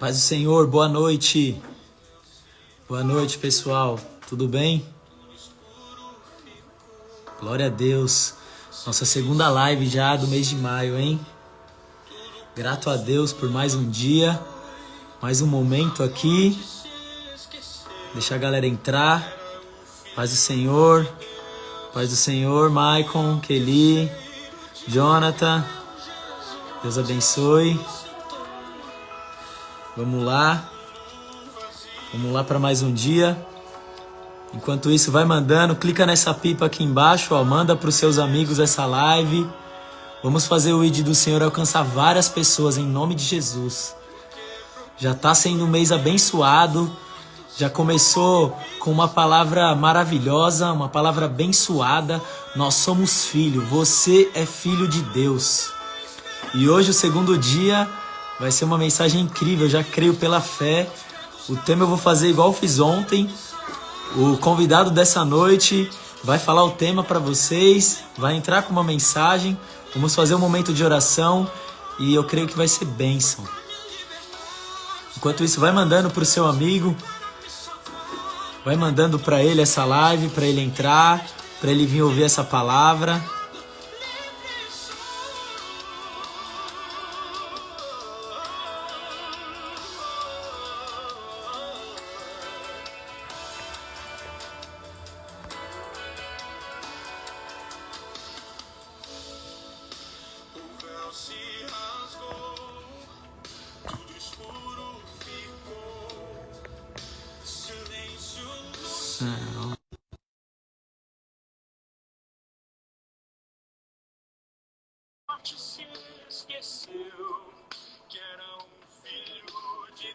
Paz do Senhor, boa noite. Boa noite, pessoal. Tudo bem? Glória a Deus. Nossa segunda live já do mês de maio, hein? Grato a Deus por mais um dia, mais um momento aqui. Deixa a galera entrar. Paz do Senhor, Maicon, Kelly, Jonathan. Deus abençoe. Vamos lá para mais um dia. Enquanto isso, vai mandando, clica nessa pipa aqui embaixo, ó, manda para os seus amigos essa live. Vamos fazer o ID do Senhor alcançar várias pessoas em nome de Jesus. Já está sendo um mês abençoado, já começou com uma palavra maravilhosa, uma palavra abençoada. Nós somos filho, você é filho de Deus. E hoje, o segundo dia, vai ser uma mensagem incrível, eu já creio pela fé. O tema eu vou fazer igual eu fiz ontem. O convidado dessa noite vai falar o tema para vocês, vai entrar com uma mensagem. Vamos fazer um momento de oração e eu creio que vai ser bênção. Enquanto isso, vai mandando para o seu amigo, vai mandando para ele essa live, para ele entrar, para ele vir ouvir essa palavra.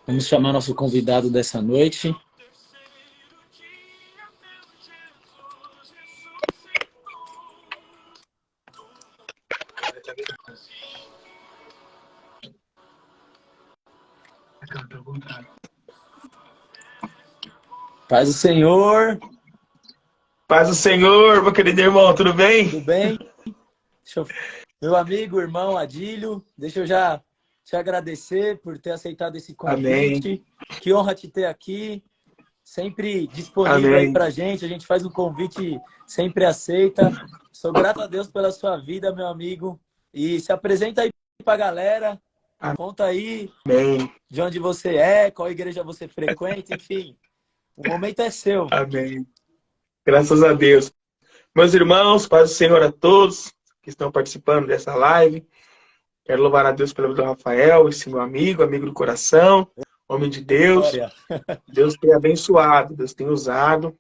Vamos chamar nosso convidado dessa noite. Paz do Senhor. Paz do Senhor, meu querido irmão, tudo bem? Tudo bem? Meu amigo, irmão Adílio, deixa eu já te agradecer por ter aceitado esse convite. Amém. Que honra te ter aqui, sempre disponível. Amém. Aí pra gente. A gente faz um convite, sempre aceita. Sou grato a Deus pela sua vida, meu amigo. E se apresenta aí pra galera. Amém. Conta aí. Amém. De onde você é, qual igreja você frequenta, enfim. O momento é seu. Amém. Graças a Deus. Meus irmãos, paz do Senhor a todos que estão participando dessa live. Quero louvar a Deus pela vida do Rafael, esse meu amigo do coração, homem de Deus. Deus tem abençoado, Deus tem usado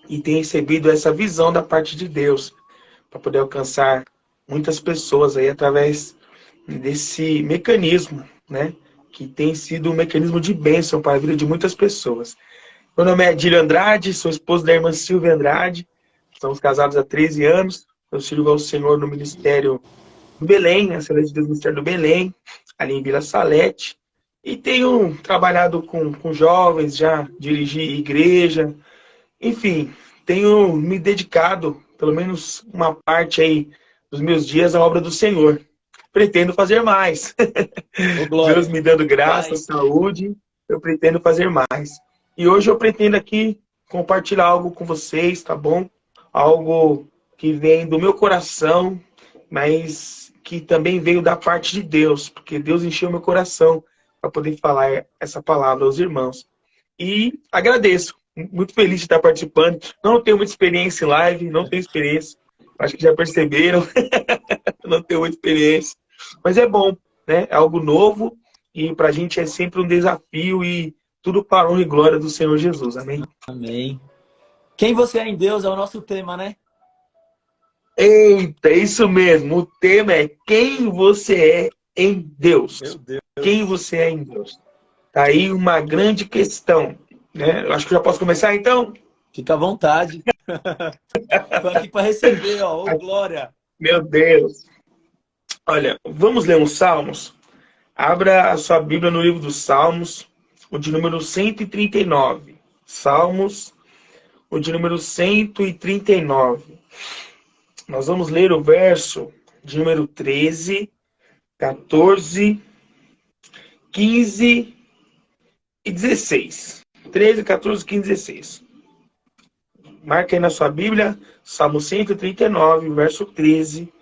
e tem recebido essa visão da parte de Deus para poder alcançar muitas pessoas aí através desse mecanismo, né? Que tem sido um mecanismo de bênção para a vida de muitas pessoas. Meu nome é Adílio Andrade, sou esposo da irmã Silvia Andrade. Estamos casados há 13 anos. Eu sirvo ao Senhor no ministério do Belém, na Assembleia de Deus do Ministério do Belém, ali em Vila Salete. E tenho trabalhado com jovens, já dirigi igreja. Enfim, tenho me dedicado, pelo menos uma parte aí dos meus dias, à obra do Senhor. Pretendo fazer mais. Deus me dando graça, saúde, eu pretendo fazer mais. E hoje eu pretendo aqui compartilhar algo com vocês, tá bom? Algo que vem do meu coração, mas que também veio da parte de Deus, porque Deus encheu meu coração para poder falar essa palavra aos irmãos. E agradeço, muito feliz de estar participando. Não tenho muita experiência em live, não tenho experiência, acho que já perceberam, não tenho muita experiência. Mas é bom, né? É algo novo e para a gente é sempre um desafio e tudo para a honra e glória do Senhor Jesus. Amém? Amém. Quem você é em Deus é o nosso tema, né? Eita, isso mesmo. O tema é quem você é em Deus. Meu Deus. Quem você é em Deus. Tá aí uma grande questão, né? Eu acho que já posso começar, então? Fica à vontade. Estou aqui para receber, ó. Ô, glória. Meu Deus. Olha, vamos ler uns Salmos? Abra a sua Bíblia no livro dos Salmos, o de número 139. Salmos, o de número 139. Nós vamos ler o verso de número 13, 14, 15 e 16. 13, 14, 15, 16. Marca aí na sua Bíblia, Salmo 139, verso 13,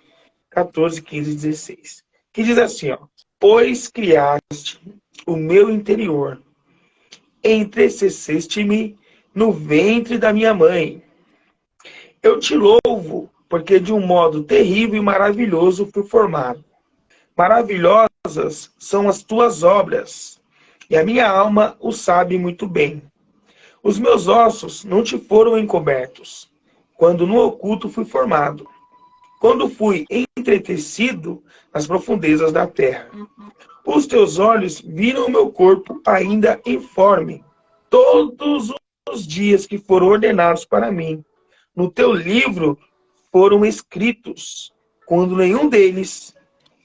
14, 15 e 16. Que diz assim, ó. Pois criaste o meu interior, entrecesseste-me no ventre da minha mãe. Eu te louvo, porque de um modo terrível e maravilhoso fui formado. Maravilhosas são as tuas obras, e a minha alma o sabe muito bem. Os meus ossos não te foram encobertos, quando no oculto fui formado, quando fui entretecido nas profundezas da terra. Os teus olhos viram o meu corpo ainda informe, todos os dias que foram ordenados para mim. No teu livro foram escritos, quando nenhum deles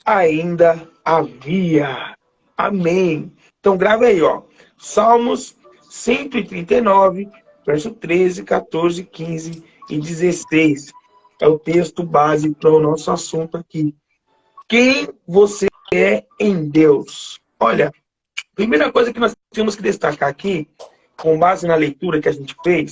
ainda havia. Amém. Então grava aí, ó. Salmos 139, verso 13, 14, 15 e 16. É o texto base para o nosso assunto aqui. Quem você é em Deus? Olha, primeira coisa que nós temos que destacar aqui, com base na leitura que a gente fez,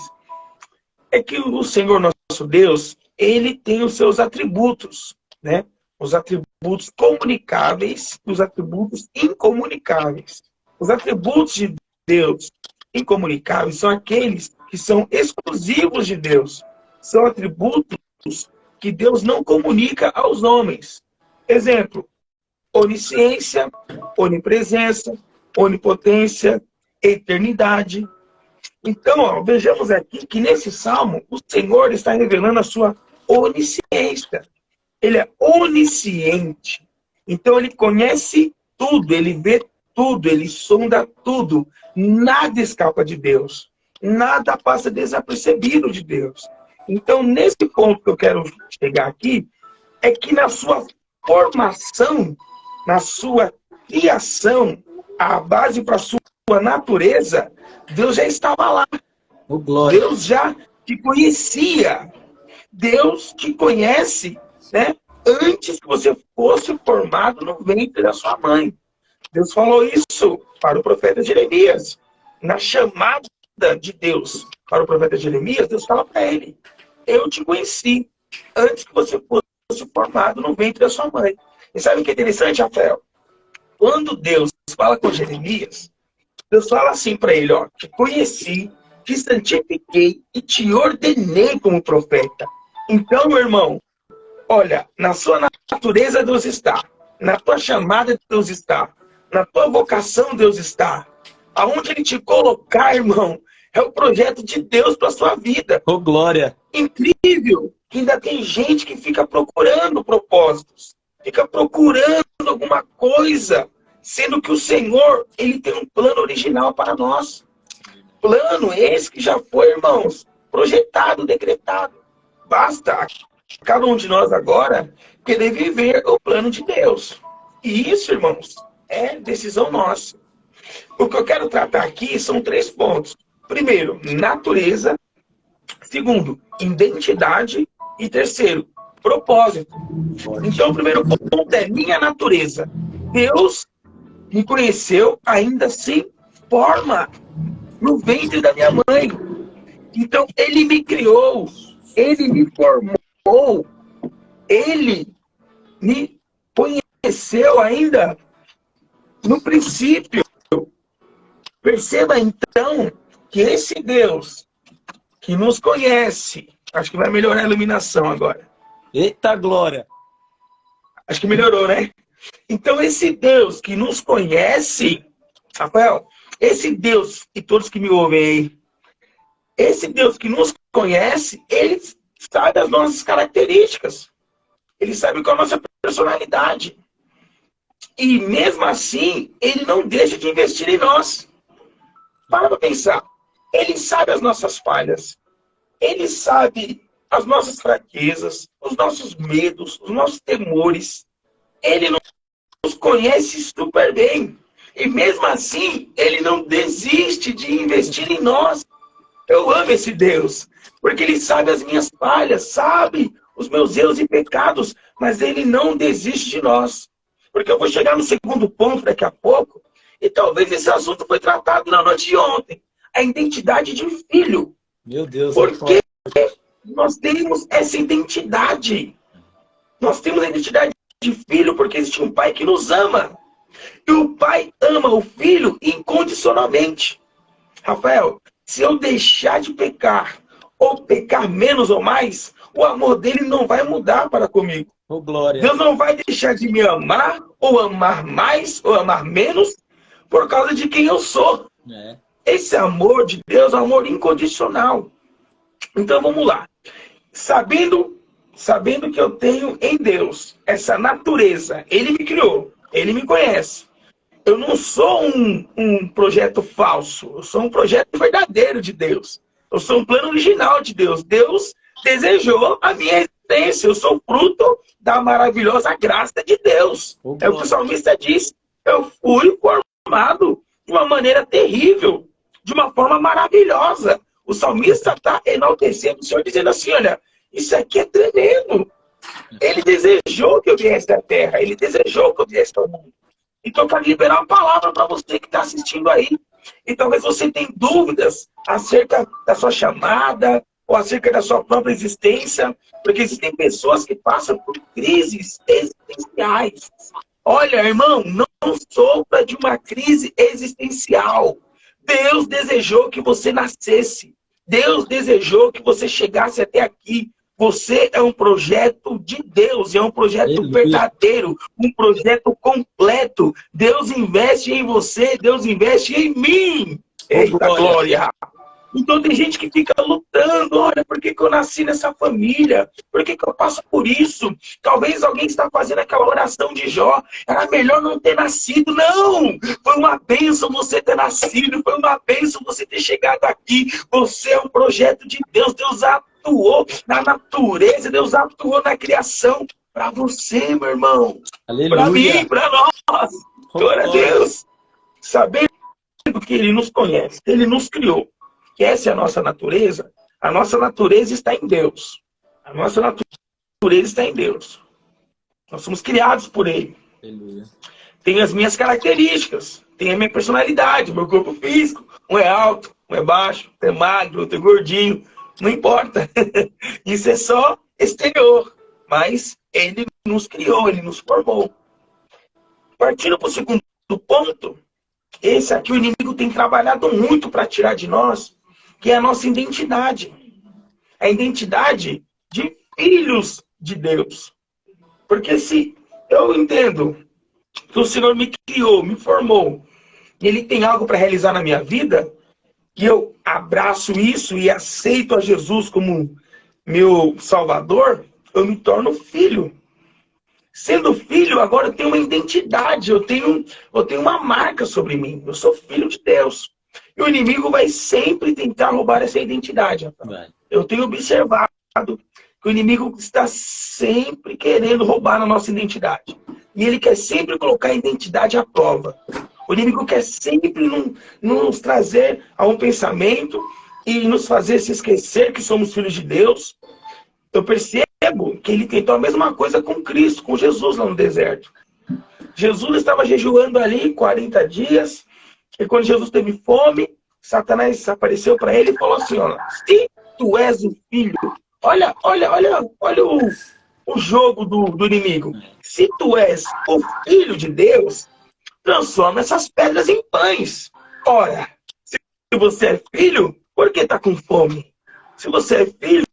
é que o Senhor nosso Deus, ele tem os seus atributos, né? Os atributos comunicáveis e os atributos incomunicáveis. Os atributos de Deus incomunicáveis são aqueles que são exclusivos de Deus. São atributos que Deus não comunica aos homens. Exemplo, onisciência, onipresença, onipotência, eternidade. Então, ó, vejamos aqui que nesse salmo, o Senhor está revelando a sua onisciência. Ele é onisciente. Então, ele conhece tudo, ele vê tudo, ele sonda tudo. Nada escapa de Deus. Nada passa desapercebido de Deus. Então, nesse ponto que eu quero chegar aqui, é que na sua formação, na sua criação, a base para a sua natureza, Deus já estava lá. Oh, glória. Deus já te conhecia. Deus te conhece, né, antes que você fosse formado no ventre da sua mãe. Deus falou isso para o profeta Jeremias. Na chamada de Deus para o profeta Jeremias, Deus fala para ele: eu te conheci antes que você fosse formado no ventre da sua mãe. E sabe o que é interessante, Rafael? Quando Deus fala com Jeremias, Deus fala assim para ele, ó: te conheci, te santifiquei e te ordenei como profeta. Então, meu irmão, olha, na sua natureza Deus está, na tua chamada Deus está, na tua vocação Deus está. Aonde Ele te colocar, irmão, é o projeto de Deus para sua vida. Oh, glória. Incrível que ainda tem gente que fica procurando propósitos, fica procurando alguma coisa, sendo que o Senhor, Ele tem um plano original para nós. Plano esse que já foi, irmãos, projetado, decretado. Basta cada um de nós agora querer viver o plano de Deus. E isso, irmãos, é decisão nossa. O que eu quero tratar aqui são 3 pontos. Primeiro, natureza. Segundo, identidade. E terceiro, propósito. Então, o primeiro ponto é minha natureza. Deus me conheceu ainda sem forma, no ventre da minha mãe. Então, Ele me criou, Ele me formou, Ele me conheceu ainda no princípio. Perceba, então, que esse Deus que nos conhece, acho que vai melhorar a iluminação agora. Eita glória! Acho que melhorou, né? Então, esse Deus que nos conhece, Rafael, esse Deus, e todos que me ouvem aí, esse Deus que nos conhece, Ele sabe as nossas características. Ele sabe qual é a nossa personalidade. E mesmo assim, Ele não deixa de investir em nós. Para pensar. Ele sabe as nossas falhas. Ele sabe as nossas fraquezas, os nossos medos, os nossos temores. Ele nos conhece super bem. E mesmo assim, Ele não desiste de investir em nós. Eu amo esse Deus, porque Ele sabe as minhas falhas, sabe os meus erros e pecados, mas Ele não desiste de nós. Porque eu vou chegar no segundo ponto daqui a pouco, E talvez esse assunto foi tratado na noite de ontem. A identidade de filho. Meu Deus, Porque nós temos essa identidade. Nós temos a identidade de filho porque existe um pai que nos ama. E o pai ama o filho incondicionalmente. Rafael, se eu deixar de pecar, ou pecar menos ou mais, o amor dele não vai mudar para comigo. oh, glória. Deus não vai deixar de me amar, ou amar mais, ou amar menos, por causa de quem eu sou. É. Esse amor de Deus é um amor incondicional. Então vamos lá. Sabendo que eu tenho em Deus essa natureza, Ele me criou, Ele me conhece. Eu não sou um projeto falso, eu sou um projeto verdadeiro de Deus. Eu sou um plano original de Deus. Deus desejou a minha existência. Eu sou fruto da maravilhosa graça de Deus. É o que o salmista diz. Eu fui formado de uma maneira terrível, de uma forma maravilhosa. O salmista está enaltecendo o Senhor, dizendo assim, olha, isso aqui é tremendo. Ele desejou que eu viesse à terra. Ele desejou que eu viesse ao mundo. Então, eu quero liberar uma palavra para você que está assistindo aí. E talvez você tenha dúvidas acerca da sua chamada ou acerca da sua própria existência. Porque existem pessoas que passam por crises existenciais. Olha, irmão, não sofra de uma crise existencial. Deus desejou que você nascesse. Deus desejou que você chegasse até aqui. Você é um projeto de Deus, é um projeto verdadeiro, um projeto completo. Deus investe em você, Deus investe em mim. Eita, glória! Então tem gente que fica lutando, olha, por que eu nasci nessa família? Por que eu passo por isso? Talvez alguém está fazendo aquela oração de Jó, era melhor não ter nascido. Não! Foi uma bênção você ter nascido, foi uma bênção você ter chegado aqui. Você é um projeto de Deus, Deus atuou na natureza, Deus atuou na criação. Para você, meu irmão. Para mim, para nós. Glória a Deus. Sabendo que Ele nos conhece, Ele nos criou. Que essa é a nossa natureza está em Deus. A nossa natureza está em Deus. Nós somos criados por Ele. Aleluia. Tem as minhas características, tem a minha personalidade, meu corpo físico. Um é alto, um é baixo, um é magro, outro é gordinho. Não importa. Isso é só exterior. Mas Ele nos criou, Ele nos formou. Partindo para o segundo ponto, esse aqui o inimigo tem trabalhado muito para tirar de nós, que é a nossa identidade. A identidade de filhos de Deus. Porque se eu entendo que o Senhor me criou, me formou, e Ele tem algo para realizar na minha vida, e eu abraço isso e aceito a Jesus como meu Salvador, eu me torno filho. Sendo filho, agora eu tenho uma identidade, eu tenho uma marca sobre mim. Eu sou filho de Deus. E o inimigo vai sempre tentar roubar essa identidade. Eu tenho observado que o inimigo está sempre querendo roubar a nossa identidade. E ele quer sempre colocar a identidade à prova. O inimigo quer sempre nos trazer a um pensamento e nos fazer se esquecer que somos filhos de Deus. Eu percebo que ele tentou a mesma coisa com Cristo, com Jesus lá no deserto. Jesus estava jejuando ali 40 dias. E quando Jesus teve fome, Satanás apareceu para ele e falou assim, ó, se tu és o filho, olha o jogo do inimigo. Se tu és o filho de Deus, transforma essas pedras em pães. Ora, se você é filho, por que está com fome? Se você é filho,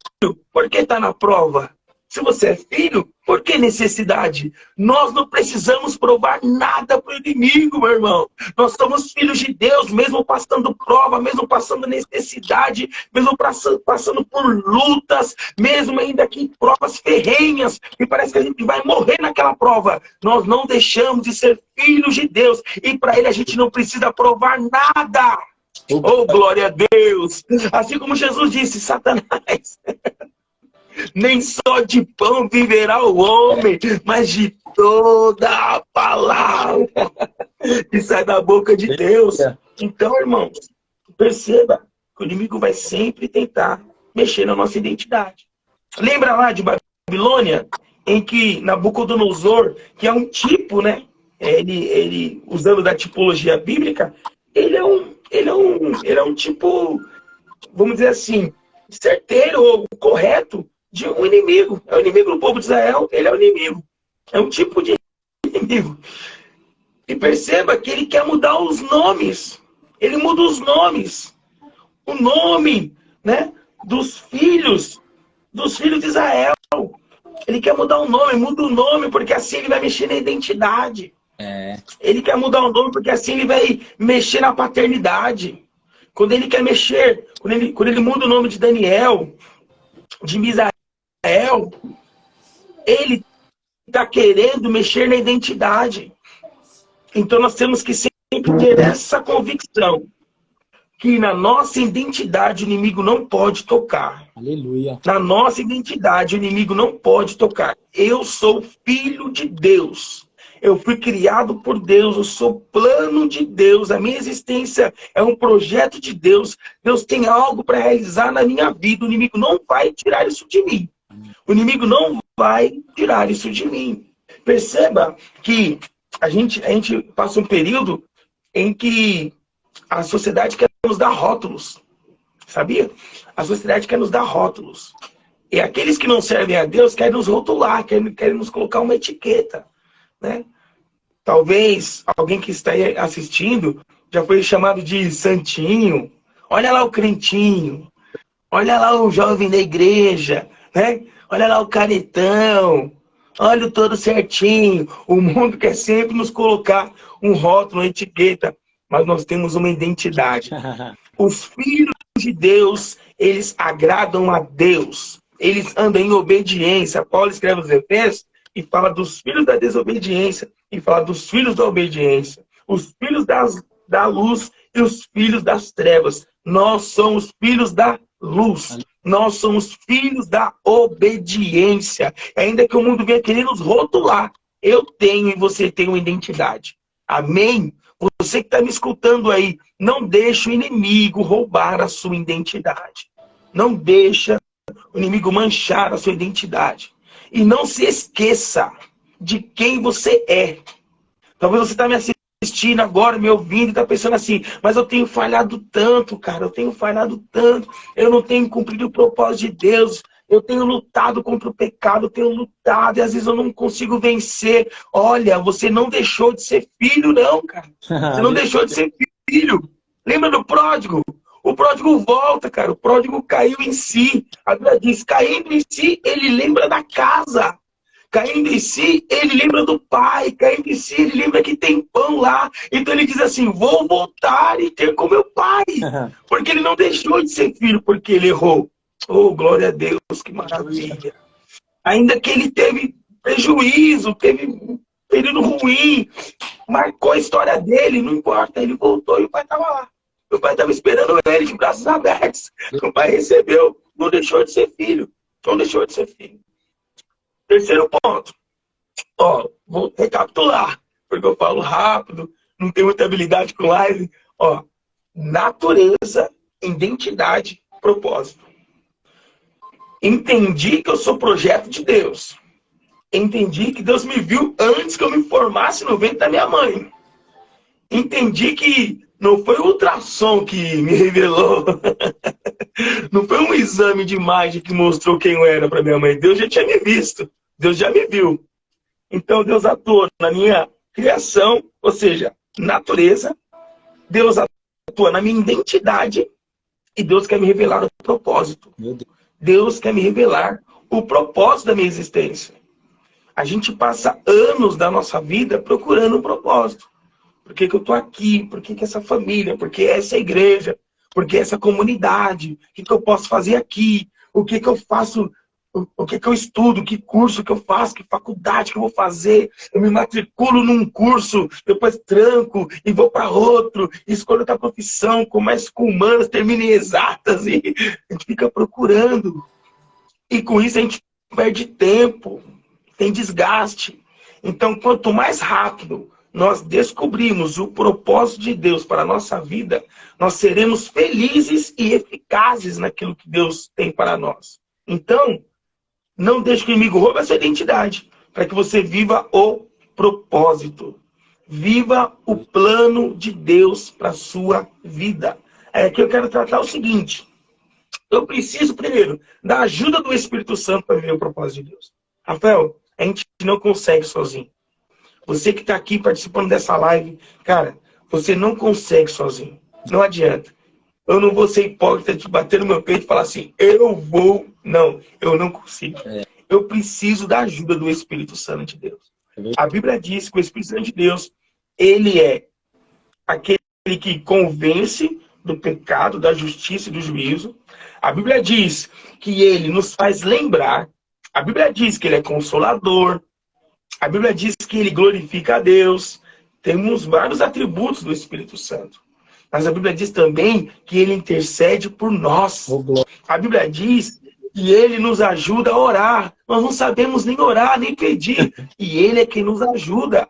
por que está na prova? Se você é filho, por que necessidade? Nós não precisamos provar nada para o inimigo, meu irmão. Nós somos filhos de Deus, mesmo passando prova, mesmo passando necessidade, mesmo passando por lutas, mesmo ainda que provas ferrenhas, e parece que a gente vai morrer naquela prova. Nós não deixamos de ser filhos de Deus, e para Ele a gente não precisa provar nada. Oh, glória a Deus! Assim como Jesus disse, Satanás... Nem só de pão viverá o homem, mas de toda a palavra que sai da boca de Deus. Então, irmãos, perceba que o inimigo vai sempre tentar mexer na nossa identidade. Lembra lá de Babilônia, em que Nabucodonosor, que é um tipo, né, ele usando da tipologia bíblica, ele é um tipo, vamos dizer assim, certeiro ou correto de um inimigo. É o inimigo do povo de Israel, ele é o inimigo. É um tipo de inimigo. E perceba que ele quer mudar os nomes. Ele muda os nomes. O nome, né, dos filhos de Israel. Ele quer mudar o nome, muda o nome, porque assim ele vai mexer na identidade. Ele quer mudar o nome, porque assim ele vai mexer na paternidade. Quando ele quer mexer, quando ele muda o nome de Daniel, de Misael, ele está querendo mexer na identidade. Então nós temos que sempre ter essa convicção que na nossa identidade o inimigo não pode tocar. Aleluia. Na nossa identidade o inimigo não pode tocar. Eu sou filho de Deus. Eu fui criado por Deus, eu sou plano de Deus, a minha existência é um projeto de Deus. Deus tem algo para realizar na minha vida. O inimigo não vai tirar isso de mim. O inimigo não vai tirar isso de mim. Perceba que a gente passa um período em que a sociedade quer nos dar rótulos. Sabia? A sociedade quer nos dar rótulos. E aqueles que não servem a Deus querem nos rotular, querem nos colocar uma etiqueta. Né? Talvez alguém que está aí assistindo já foi chamado de santinho. Olha lá o crentinho. Olha lá o jovem da igreja. Né? Olha lá o caretão. Olha o todo certinho. O mundo quer sempre nos colocar um rótulo, uma etiqueta. Mas nós temos uma identidade. Os filhos de Deus, eles agradam a Deus. Eles andam em obediência. Paulo escreve aos Efésios e fala dos filhos da desobediência e fala dos filhos da obediência. Os filhos da luz e os filhos das trevas. Nós somos filhos da luz. Nós somos filhos da obediência. Ainda que o mundo venha querer nos rotular, eu tenho e você tem uma identidade. Amém? Você que está me escutando aí, não deixe o inimigo roubar a sua identidade. Não deixa o inimigo manchar a sua identidade. E não se esqueça de quem você é. Talvez você está me assistindo agora, me ouvindo, e está pensando assim, mas eu tenho falhado tanto, cara, eu tenho falhado tanto, eu não tenho cumprido o propósito de Deus, eu tenho lutado contra o pecado, eu tenho lutado e às vezes eu não consigo vencer. Olha, você não deixou de ser filho, não, cara. Você não deixou de ser filho. Lembra do pródigo? O pródigo volta, cara. O pródigo caiu em si. A Bíblia diz, caindo em si, ele lembra da casa. Caindo em si, ele lembra do pai. Caindo em si, ele lembra que tem pão lá. Então ele diz assim, vou voltar e ter com meu pai. Porque ele não deixou de ser filho, porque ele errou. Oh, glória a Deus, que maravilha. Ainda que ele teve prejuízo, teve um período ruim, marcou a história dele, não importa. Ele voltou e o pai estava lá. O pai estava esperando ele de braços abertos. O pai recebeu, não deixou de ser filho. Não deixou de ser filho. Terceiro ponto. Ó, vou recapitular, porque eu falo rápido, não tenho muita habilidade com live. Ó, natureza, identidade, propósito. Entendi que eu sou projeto de Deus. Entendi que Deus me viu antes que eu me formasse no ventre da minha mãe. Entendi que não foi o ultrassom que me revelou. Não foi um exame de imagem que mostrou quem eu era para minha mãe. Deus já tinha me visto. Deus já me viu. Então Deus atua na minha criação, ou seja, natureza. Deus atua na minha identidade. E Deus quer me revelar o propósito. Deus quer me revelar o propósito da minha existência. A gente passa anos da nossa vida procurando um propósito. Por que que eu estou aqui? Por que que essa família? Por que essa igreja? Por que essa comunidade? O que que eu posso fazer aqui? O que que eu faço? O que que eu estudo? Que curso que eu faço? Que faculdade que eu vou fazer? Eu me matriculo num curso, depois tranco e vou para outro. Escolho outra profissão, começo com humanas, termino em exatas. E a gente fica procurando. E com isso a gente perde tempo. Tem desgaste. Então, quanto mais rápido nós descobrimos o propósito de Deus para a nossa vida, nós seremos felizes e eficazes naquilo que Deus tem para nós. Então, não deixe que o inimigo roube a sua identidade, para que você viva o propósito. Viva o plano de Deus para sua vida. Aqui eu quero tratar o seguinte. Eu preciso, primeiro, da ajuda do Espírito Santo para viver o propósito de Deus. Rafael, a gente não consegue sozinho. Você que está aqui participando dessa live, cara, você não consegue sozinho. Não adianta. Eu não vou ser hipócrita de bater no meu peito e falar assim, eu vou. Não, eu não consigo. Eu preciso da ajuda do Espírito Santo de Deus. A Bíblia diz que o Espírito Santo de Deus, ele é aquele que convence do pecado, da justiça e do juízo. A Bíblia diz que ele nos faz lembrar. A Bíblia diz que ele é consolador. A Bíblia diz que ele glorifica a Deus. Temos vários atributos do Espírito Santo. Mas a Bíblia diz também que ele intercede por nós. A Bíblia diz que ele nos ajuda a orar. Nós não sabemos nem orar, nem pedir. E ele é quem nos ajuda.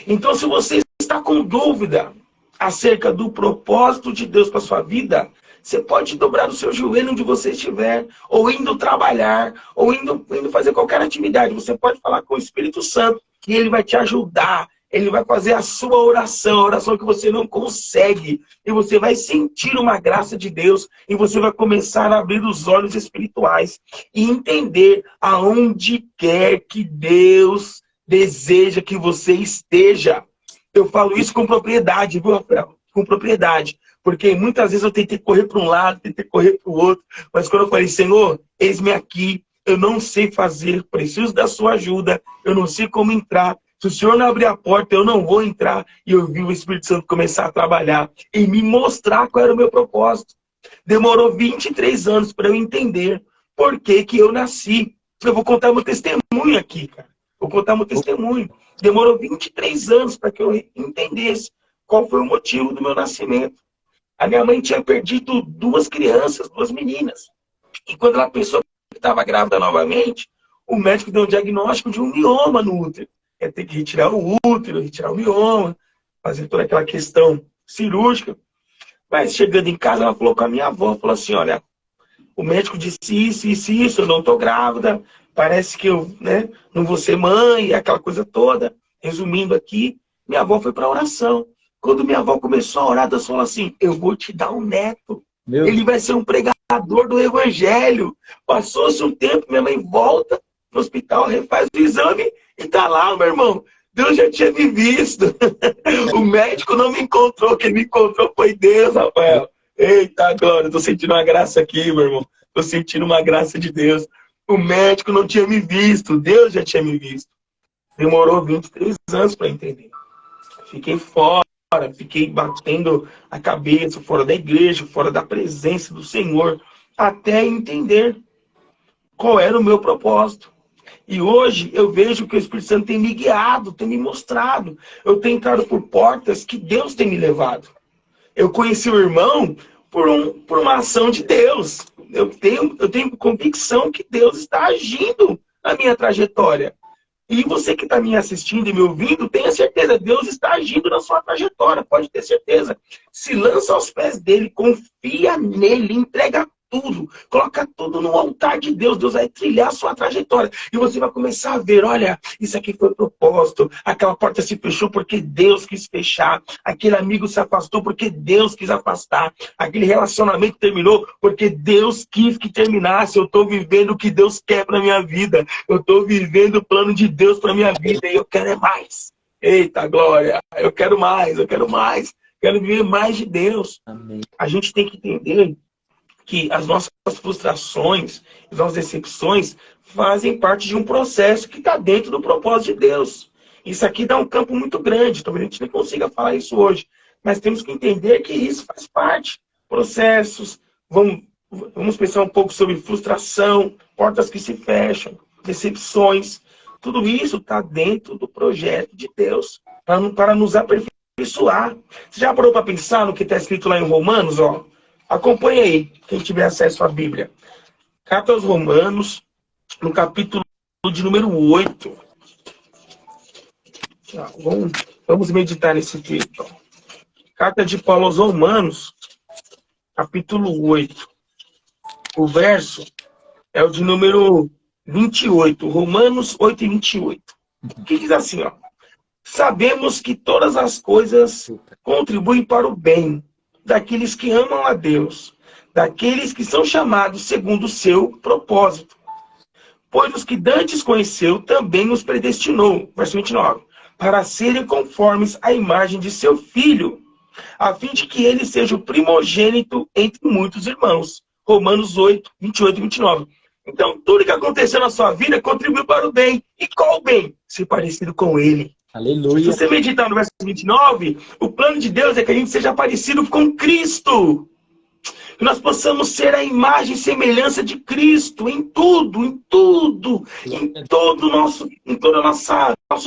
Então, se você está com dúvida acerca do propósito de Deus para sua vida, você pode dobrar o seu joelho onde você estiver, ou indo trabalhar, ou indo fazer qualquer atividade. Você pode falar com o Espírito Santo, que ele vai te ajudar. Ele vai fazer a sua oração, a oração que você não consegue. E você vai sentir uma graça de Deus. E você vai começar a abrir os olhos espirituais. E entender aonde quer que Deus deseja que você esteja. Eu falo isso com propriedade, viu, Rafael? Com propriedade. Porque muitas vezes eu tentei correr para um lado, tentei correr para o outro. Mas quando eu falei, Senhor, eis-me aqui. Eu não sei fazer, preciso da sua ajuda. Eu não sei como entrar. Se o Senhor não abrir a porta, eu não vou entrar. E eu vi o Espírito Santo começar a trabalhar e me mostrar qual era o meu propósito. Demorou 23 anos para eu entender por que que eu nasci. Eu vou contar meu testemunho aqui, cara. Vou contar meu testemunho. Demorou 23 anos para que eu entendesse qual foi o motivo do meu nascimento. A minha mãe tinha perdido 2 crianças, 2 meninas. E quando ela pensou que estava grávida novamente, o médico deu um diagnóstico de um mioma no útero. Ia ter que retirar o útero, retirar o mioma, fazer toda aquela questão cirúrgica. Mas chegando em casa, ela falou com a minha avó, falou assim, olha, o médico disse isso, eu não estou grávida, parece que eu, né, não vou ser mãe, aquela coisa toda. Resumindo aqui, minha avó foi para a oração. Quando minha avó começou a orar, Deus falou assim, eu vou te dar um neto. Ele vai ser um pregador do evangelho. Passou-se um tempo, minha mãe volta no hospital, refaz o exame e tá lá, meu irmão. Deus já tinha me visto. O médico não me encontrou, quem me encontrou foi Deus, Rafael. Eita, glória, tô sentindo uma graça aqui, meu irmão. Tô sentindo uma graça de Deus. O médico não tinha me visto, Deus já tinha me visto. Demorou 23 anos para entender. Fiquei fora, fiquei batendo a cabeça, fora da igreja, fora da presença do Senhor, até entender qual era o meu propósito. E hoje eu vejo que o Espírito Santo tem me guiado, tem me mostrado. Eu tenho entrado por portas que Deus tem me levado. Eu conheci o irmão por uma ação de Deus. Eu tenho convicção que Deus está agindo na minha trajetória. E você que está me assistindo e me ouvindo, tenha certeza, Deus está agindo na sua trajetória, pode ter certeza. Se lança aos pés dele, confia nele, entrega tudo, coloca tudo no altar de Deus. Deus vai trilhar a sua trajetória. E você vai começar a ver, olha, isso aqui foi propósito, aquela porta se fechou porque Deus quis fechar, aquele amigo se afastou porque Deus quis afastar, aquele relacionamento terminou porque Deus quis que terminasse. Eu estou vivendo o que Deus quer para minha vida, eu estou vivendo o plano de Deus para minha vida e eu quero é mais. Eita, glória, eu quero mais, quero viver mais de Deus. Amém. A gente tem que entender que as nossas frustrações, as nossas decepções fazem parte de um processo que está dentro do propósito de Deus. Isso aqui dá um campo muito grande, talvez a gente nem consiga falar isso hoje, mas temos que entender que isso faz parte. Processos, vamos pensar um pouco sobre frustração, portas que se fecham, decepções. Tudo isso está dentro do projeto de Deus para nos aperfeiçoar. Você já parou para pensar no que está escrito lá em Romanos, ó? Acompanhe aí, quem tiver acesso à Bíblia. Carta aos Romanos, no capítulo de número 8. Vamos meditar nesse texto. Carta de Paulo aos Romanos, capítulo 8. O verso é o de número 28. Romanos 8 e 28. Que diz assim, ó. Sabemos que todas as coisas contribuem para o bem daqueles que amam a Deus, daqueles que são chamados segundo o seu propósito. Pois os que dantes conheceu, também os predestinou, verso 29, para serem conformes à imagem de seu Filho, a fim de que ele seja o primogênito entre muitos irmãos. Romanos 8, 28 e 29. Então, tudo que aconteceu na sua vida contribuiu para o bem. E qual o bem? Ser parecido com ele. Aleluia. Se você meditar no verso 29, o plano de Deus é que a gente seja parecido com Cristo. Que nós possamos ser a imagem e semelhança de Cristo em tudo, em todo nosso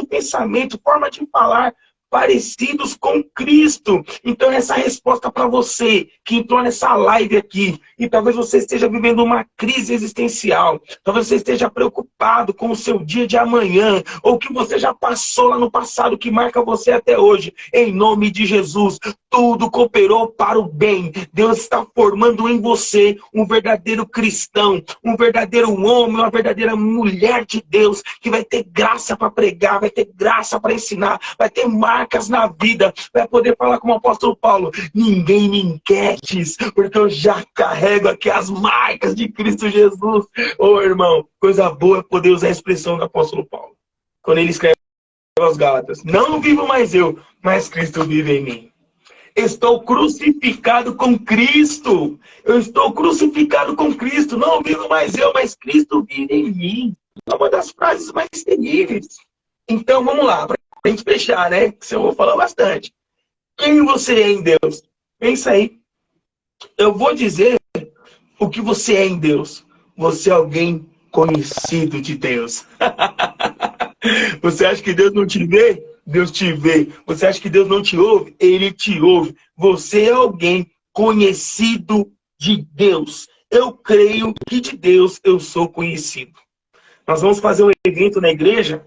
pensamento, forma de falar, parecidos com Cristo. Então essa resposta para você que entrou nessa live aqui, e talvez você esteja vivendo uma crise existencial, talvez você esteja preocupado com o seu dia de amanhã, ou que você já passou lá no passado, que marca você até hoje, em nome de Jesus, tudo cooperou para o bem. Deus está formando em você um verdadeiro cristão, um verdadeiro homem, uma verdadeira mulher de Deus, que vai ter graça para pregar, vai ter graça para ensinar, vai ter marcas na vida, vai poder falar como o apóstolo Paulo: ninguém me inquietes, porque eu já carrego aqui as marcas de Cristo Jesus. Ô irmão, coisa boa é poder usar a expressão do apóstolo Paulo, quando ele escreve aos Gálatas: não vivo mais eu, mas Cristo vive em mim. Estou crucificado com Cristo. Eu estou crucificado com Cristo. Não vivo mais eu, mas Cristo vive em mim. É uma das frases mais terríveis. Então, vamos lá, para a gente fechar, né? Que eu vou falar bastante. Quem você é em Deus? Pensa aí. Eu vou dizer o que você é em Deus. Você é alguém conhecido de Deus. Você acha que Deus não te vê? Deus te vê. Você acha que Deus não te ouve? Ele te ouve. Você é alguém conhecido de Deus. Eu creio que de Deus eu sou conhecido. Nós vamos fazer um evento na igreja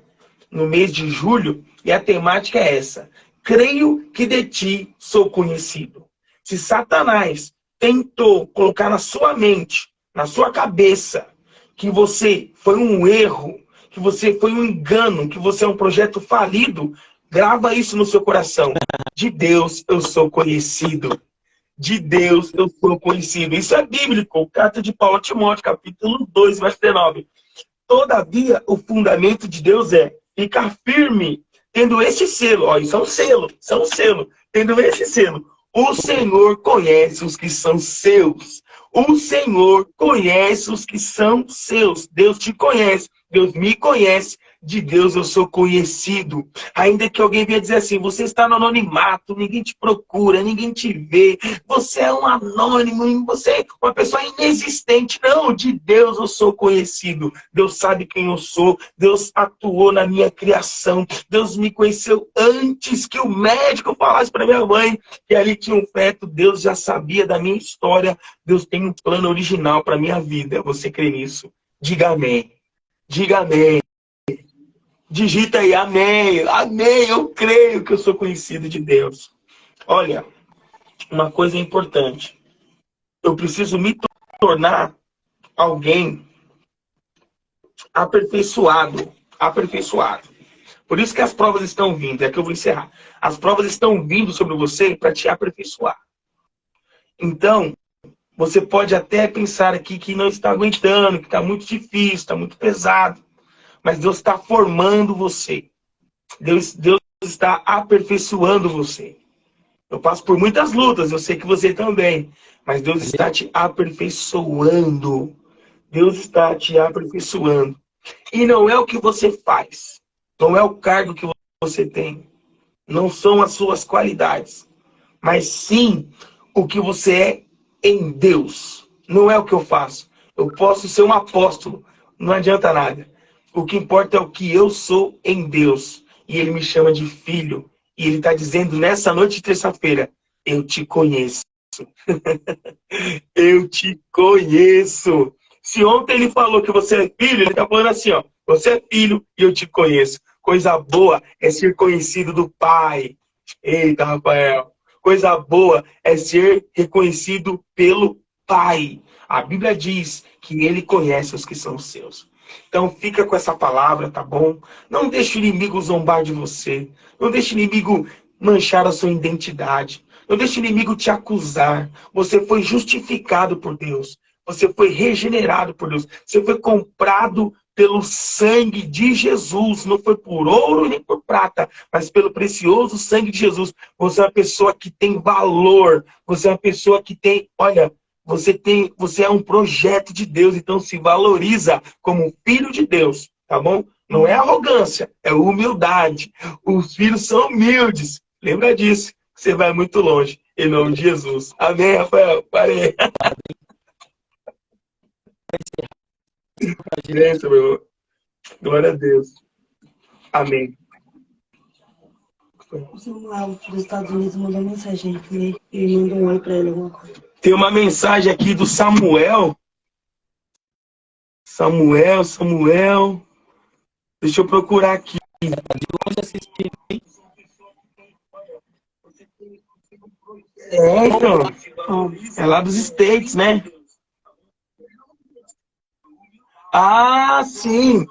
no mês de julho e a temática é essa: creio que de ti sou conhecido. Se Satanás tentou colocar na sua mente, na sua cabeça, que você foi um erro, que você foi um engano, que você é um projeto falido, grava isso no seu coração. De Deus eu sou conhecido. De Deus eu sou conhecido. Isso é bíblico. Carta de Paulo a Timóteo, capítulo 2, verso 19. Todavia, o fundamento de Deus é ficar firme, tendo este selo. Ó, isso é um selo. Tendo este selo. O Senhor conhece os que são seus. O Senhor conhece os que são seus. Deus te conhece. Deus me conhece. De Deus eu sou conhecido. Ainda que alguém venha dizer assim: você está no anonimato, ninguém te procura, ninguém te vê, você é um anônimo, você é uma pessoa inexistente. Não, de Deus eu sou conhecido. Deus sabe quem eu sou. Deus atuou na minha criação. Deus me conheceu antes que o médico falasse para minha mãe que ali tinha um feto. Deus já sabia da minha história. Deus tem um plano original para minha vida. Você crê nisso? Diga amém. Diga amém. Digita aí, amém, amém, eu creio que eu sou conhecido de Deus. Olha, uma coisa importante. Eu preciso me tornar alguém aperfeiçoado. Aperfeiçoado. Por isso que as provas estão vindo, é que eu vou encerrar. As provas estão vindo sobre você para te aperfeiçoar. Então, você pode até pensar aqui que não está aguentando, que está muito difícil, está muito pesado. Mas Deus está formando você. Deus está aperfeiçoando você. Eu passo por muitas lutas, eu sei que você também. Mas Deus está te aperfeiçoando. Deus está te aperfeiçoando. E não é o que você faz. Não é o cargo que você tem. Não são as suas qualidades. Mas sim o que você é em Deus. Não é o que eu faço. Eu posso ser um apóstolo. Não adianta nada. O que importa é o que eu sou em Deus. E Ele me chama de filho. E Ele está dizendo nessa noite de terça-feira: eu te conheço. Eu te conheço. Se ontem Ele falou que você é filho, Ele está falando assim, ó: você é filho e eu te conheço. Coisa boa é ser conhecido do Pai. Eita, Rafael. Coisa boa é ser reconhecido pelo Pai. A Bíblia diz que Ele conhece os que são seus. Então fica com essa palavra, tá bom? Não deixe o inimigo zombar de você. Não deixe o inimigo manchar a sua identidade. Não deixe o inimigo te acusar. Você foi justificado por Deus. Você foi regenerado por Deus. Você foi comprado pelo sangue de Jesus. Não foi por ouro nem por prata, mas pelo precioso sangue de Jesus. Você é uma pessoa que tem valor. Você é uma pessoa que tem, olha, você é um projeto de Deus, então se valoriza como filho de Deus, tá bom? Não é arrogância, é humildade. Os filhos são humildes. Lembra disso. Você vai muito longe. Em nome de Jesus. Amém, Rafael? Parei. Bênção, meu irmão. Glória a Deus. Amém. O Samuel dos Estados Unidos mandou mensagem aí. Ele mandou um oi pra ele, alguma coisa. Tem uma mensagem aqui do Samuel. Samuel. Deixa eu procurar aqui. De longe assistindo, hein? É, então. É lá dos States, né? Ah, sim.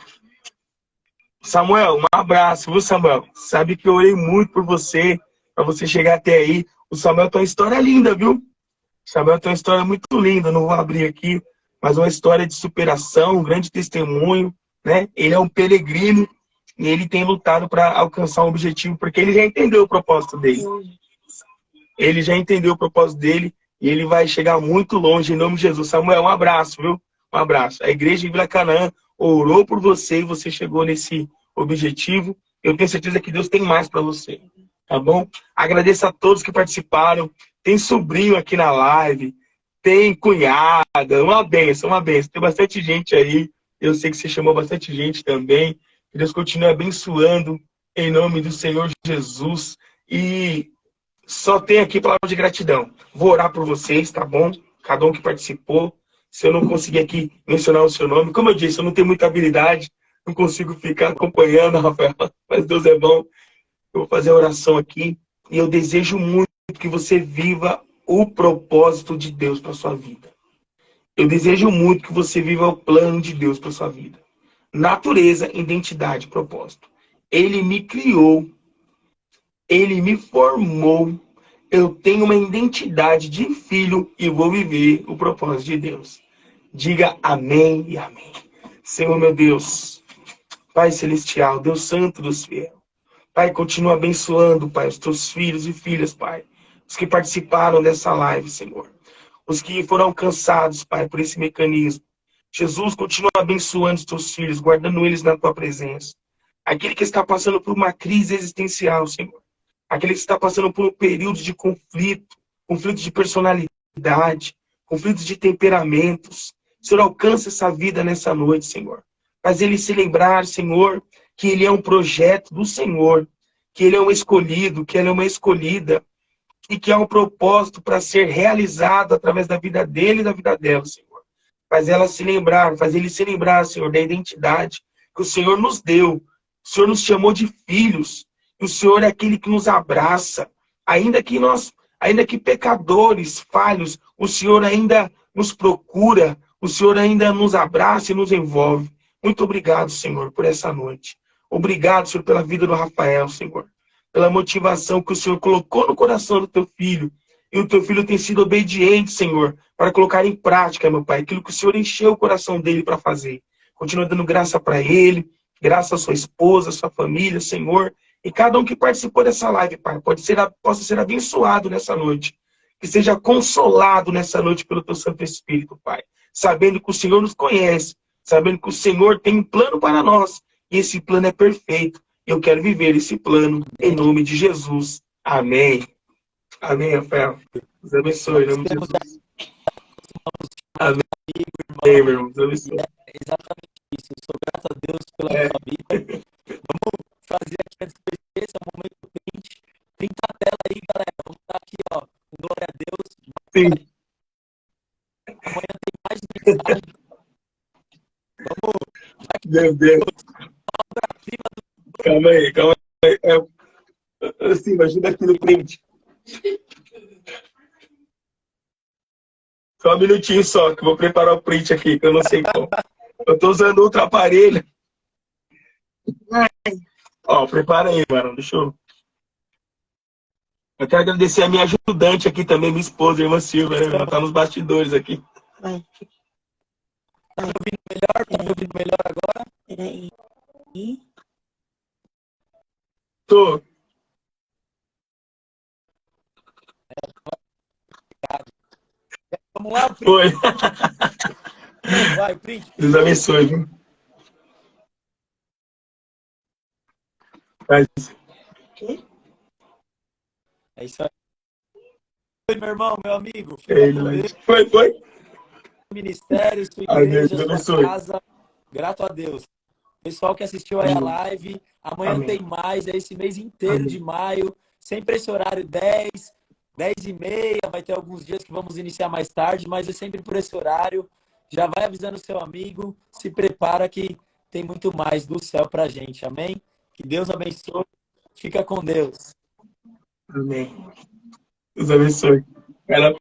Samuel, um abraço, viu, Samuel? Sabe que eu orei muito por você, para você chegar até aí. O Samuel tem uma história linda, viu? O Samuel tem uma história muito linda, não vou abrir aqui, mas uma história de superação, um grande testemunho, né? Ele é um peregrino e ele tem lutado para alcançar um objetivo, porque ele já entendeu o propósito dele. Ele já entendeu o propósito dele e ele vai chegar muito longe, em nome de Jesus. Samuel, um abraço, viu? Um abraço. A igreja de Vila Canaã orou por você e você chegou nesse objetivo. Eu tenho certeza que Deus tem mais para você, tá bom? Agradeço a todos que participaram. Tem sobrinho aqui na live, tem cunhada, uma benção, uma benção. Tem bastante gente aí. Eu sei que você chamou bastante gente também. Que Deus continue abençoando em nome do Senhor Jesus. E só tem aqui palavra de gratidão. Vou orar por vocês, tá bom? Cada um que participou. Se eu não conseguir aqui mencionar o seu nome, como eu disse, eu não tenho muita habilidade, não consigo ficar acompanhando, Rafael, mas Deus é bom. Eu vou fazer a oração aqui e eu desejo muito que você viva o propósito de Deus para sua vida. Eu desejo muito que você viva o plano de Deus para sua vida. Natureza, identidade, propósito. Ele me criou, ele me formou. Eu tenho uma identidade de filho e vou viver o propósito de Deus. Diga amém e amém. Senhor, meu Deus, Pai Celestial, Deus Santo dos Fiéis. Pai, continua abençoando, Pai, os teus filhos e filhas, Pai. Os que participaram dessa live, Senhor. Os que foram alcançados, Pai, por esse mecanismo. Jesus, continua abençoando os teus filhos, guardando eles na tua presença. Aquele que está passando por uma crise existencial, Senhor. Aquele que está passando por um período de conflito de personalidade, conflitos de temperamentos. Senhor, alcança essa vida nessa noite, Senhor. Faz ele se lembrar, Senhor, que ele é um projeto do Senhor, que ele é um escolhido, que ele é uma escolhida, e que há um propósito para ser realizado através da vida dele e da vida dela, Senhor. Faz ela se lembrar, faz ele se lembrar, Senhor, da identidade que o Senhor nos deu. O Senhor nos chamou de filhos. E o Senhor é aquele que nos abraça. Ainda que pecadores, falhos, o Senhor ainda nos procura. O Senhor ainda nos abraça e nos envolve. Muito obrigado, Senhor, por essa noite. Obrigado, Senhor, pela vida do Rafael, Senhor. Pela motivação que o Senhor colocou no coração do teu filho. E o teu filho tem sido obediente, Senhor, para colocar em prática, meu Pai, aquilo que o Senhor encheu o coração dele para fazer. Continua dando graça para ele, graça à sua esposa, à sua família, Senhor. E cada um que participou dessa live, Pai, possa ser abençoado nessa noite. Que seja consolado nessa noite pelo teu Santo Espírito, Pai. Sabendo que o Senhor nos conhece, sabendo que o Senhor tem um plano para nós. E esse plano é perfeito. Eu quero viver esse plano em nome de Jesus. Amém. Amém, Rafael. Deus abençoe, em nome de Jesus. Amém, meu irmão. Deus abençoe. É exatamente isso. Eu sou grato a Deus pela sua vida. Vamos fazer aqui antes que eu esqueça, um momento print. Printa a tela aí, galera. Vamos estar aqui, ó. Glória a Deus. Sim. Amanhã tem mais mensagem. Vamos. Meu Deus. Calma aí. Assim, ajuda aqui no print. Só um minutinho só, que eu vou preparar o print aqui, que eu não sei como. Eu tô usando outro aparelho. Ó, prepara aí, mano. Deixa eu... Eu quero agradecer a minha ajudante aqui também, minha esposa, a irmã Silvia, né? Ela tá nos bastidores aqui. Vai. Tá me ouvindo melhor? Tá me ouvindo melhor agora? Peraí. Tô. Vamos lá, print. Foi. Vai, print. Deus abençoe, viu? Faz isso. Quê? É isso aí. Oi, meu irmão, meu amigo. Fica com Deus. Foi. Ministério, sua Ai, Deus igreja, sua abençoe. casa. Grato a Deus. Pessoal que assistiu aí a live, amanhã Amém. tem mais, é esse mês inteiro Amém. de maio, sempre esse horário 10, 10h30, vai ter alguns dias que vamos iniciar mais tarde, mas é sempre por esse horário. Já vai avisando seu amigo, se prepara que tem muito mais do céu pra gente, amém? Que Deus abençoe, fica com Deus. Amém. Deus abençoe. Vai lá.